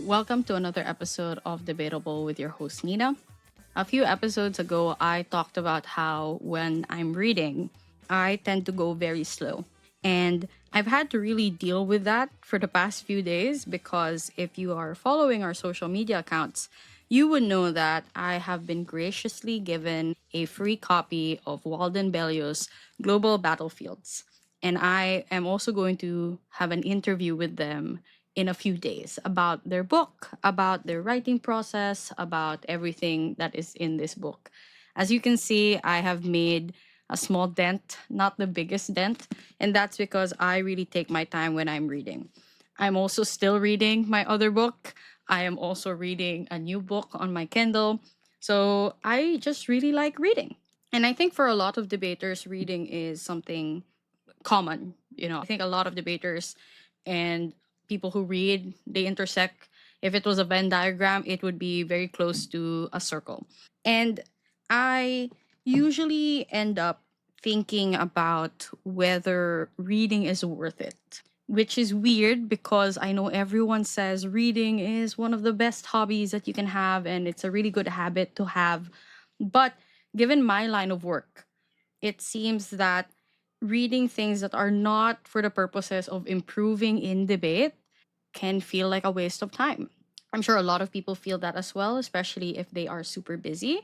Welcome to another episode of Debatable with your host, Nina. A few episodes ago, I talked about how when I'm reading, I tend to go very slow. And I've had to really deal with that for the past few days because if you are following our social media accounts, you would know that I have been graciously given a free copy of Walden Bello's Global Battlefields. And I am also going to have an interview with them in a few days about their book, about their writing process, about everything that is in this book. As you can see, I have made a small dent, not the biggest dent, and that's because I really take my time when I'm reading. I'm also still reading my other book. I am also reading a new book on my Kindle. So I just really like reading. And I think for a lot of debaters, reading is something common. I think a lot of debaters and people who read, they intersect. If it was a Venn diagram, it would be very close to a circle. And I usually end up thinking about whether reading is worth it, which is weird because I know everyone says reading is one of the best hobbies that you can have and it's a really good habit to have. But given my line of work, it seems that reading things that are not for the purposes of improving in debate can feel like a waste of time. I'm sure a lot of people feel that as well, especially if they are super busy.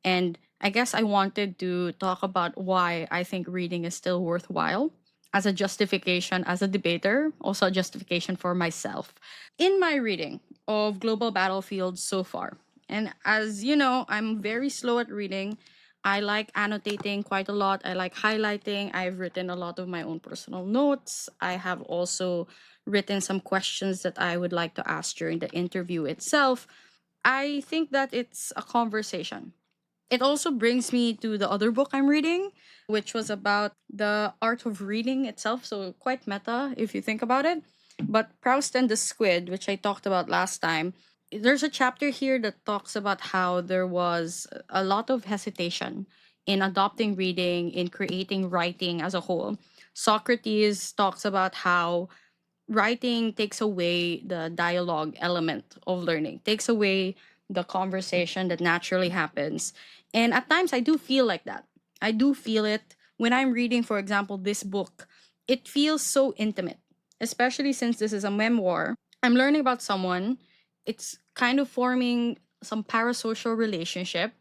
And I guess I wanted to talk about why I think reading is still worthwhile as a justification, as a debater, also a justification for myself. In my reading of Global Battlefield so far, and as you know, I'm very slow at reading. I like annotating quite a lot. I like highlighting. I've written a lot of my own personal notes. I have also written some questions that I would like to ask during the interview itself. I think that it's a conversation. It also brings me to the other book I'm reading, which was about the art of reading itself. So, quite meta if you think about it. But Proust and the Squid, which I talked about last time, there's a chapter here that talks about how there was a lot of hesitation in adopting reading, in creating writing as a whole. Socrates talks about how writing takes away the dialogue element of learning, takes away the conversation that naturally happens. And at times I do feel like that. I do feel it when I'm reading, for example, this book. It feels so intimate, especially since this is a memoir. I'm learning about someone. It's kind of forming some parasocial relationship.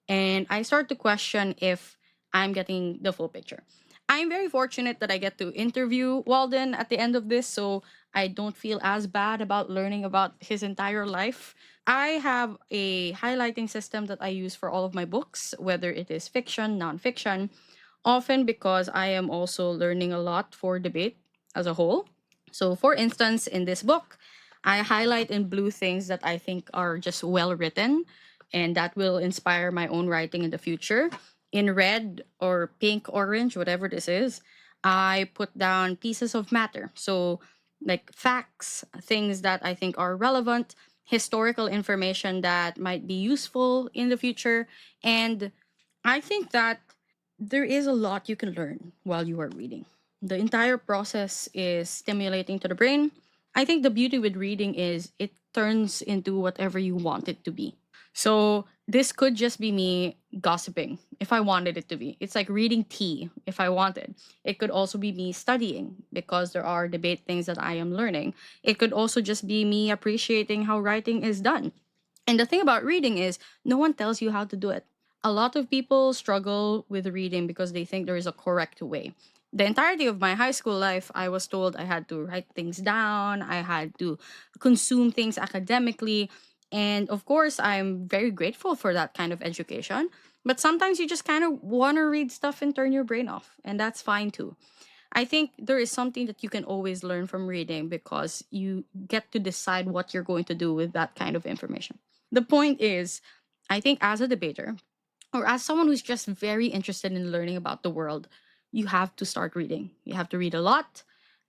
And I start to question if I'm getting the full picture. I'm very fortunate that I get to interview Walden at the end of this, so I don't feel as bad about learning about his entire life. I have a highlighting system that I use for all of my books, whether it is fiction, nonfiction, often because I am also learning a lot for debate as a whole. So, for instance, in this book, I highlight in blue things that I think are just well written and that will inspire my own writing in the future. In red or pink, orange, whatever this is, I put down pieces of matter. So, like facts, things that I think are relevant, historical information that might be useful in the future. And I think that there is a lot you can learn while you are reading. The entire process is stimulating to the brain. I think the beauty with reading is it turns into whatever you want it to be. So this could just be me gossiping if I wanted it to be. It's like reading tea if I wanted. It could also be me studying because there are debate things that I am learning. It could also just be me appreciating how writing is done. And the thing about reading is no one tells you how to do it. A lot of people struggle with reading because they think there is a correct way. The entirety of my high school life, I was told I had to write things down, I had to consume things academically. And of course, I'm very grateful for that kind of education. But sometimes you just kind of want to read stuff and turn your brain off, and that's fine too. I think there is something that you can always learn from reading because you get to decide what you're going to do with that kind of information. The point is, I think as a debater, or as someone who's just very interested in learning about the world, you have to start reading. You have to read a lot.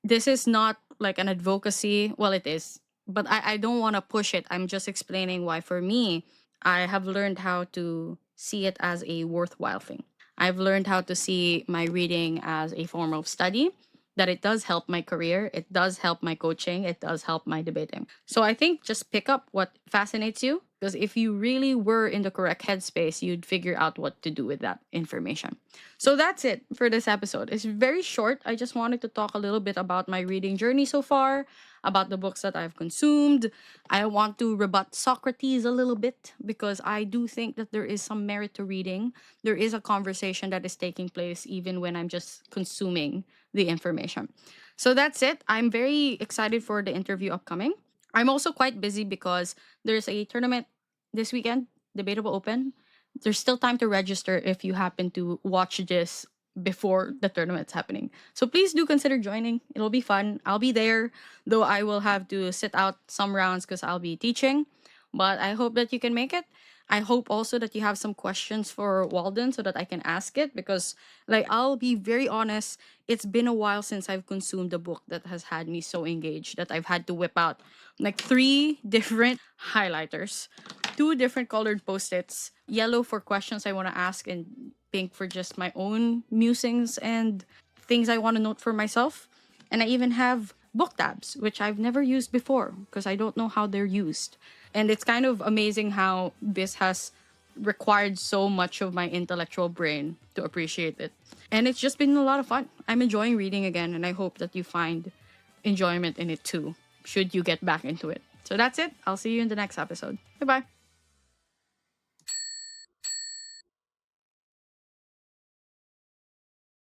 This is not like an advocacy. Well, it is, but I don't want to push it. I'm just explaining why, for me, I have learned how to see it as a worthwhile thing. I've learned how to see my reading as a form of study that it does help my career, it does help my coaching, it does help my debating. So I think just pick up what fascinates you, because if you really were in the correct headspace, you'd figure out what to do with that information. So that's it for this episode. It's very short. I just wanted to talk a little bit about my reading journey so far, about the books that I've consumed. I want to rebut Socrates a little bit because I do think that there is some merit to reading. There is a conversation that is taking place even when I'm just consuming the information. So that's it. I'm very excited for the interview upcoming. I'm also quite busy because there's a tournament this weekend, Debatable Open. There's still time to register if you happen to watch this before the tournament's happening. So please do consider joining. It'll be fun. I'll be there, though I will have to sit out some rounds because I'll be teaching. But I hope that you can make it. I hope also that you have some questions for Walden so that I can ask it, because, like, I'll be very honest, it's been a while since I've consumed a book that has had me so engaged that I've had to whip out like 3 different highlighters, 2 different colored post-its, yellow for questions I want to ask and pink for just my own musings and things I want to note for myself. And I even have book tabs, which I've never used before because I don't know how they're used. And it's kind of amazing how this has required so much of my intellectual brain to appreciate it. And it's just been a lot of fun. I'm enjoying reading again, and I hope that you find enjoyment in it too, should you get back into it. So that's it. I'll see you in the next episode. Bye bye.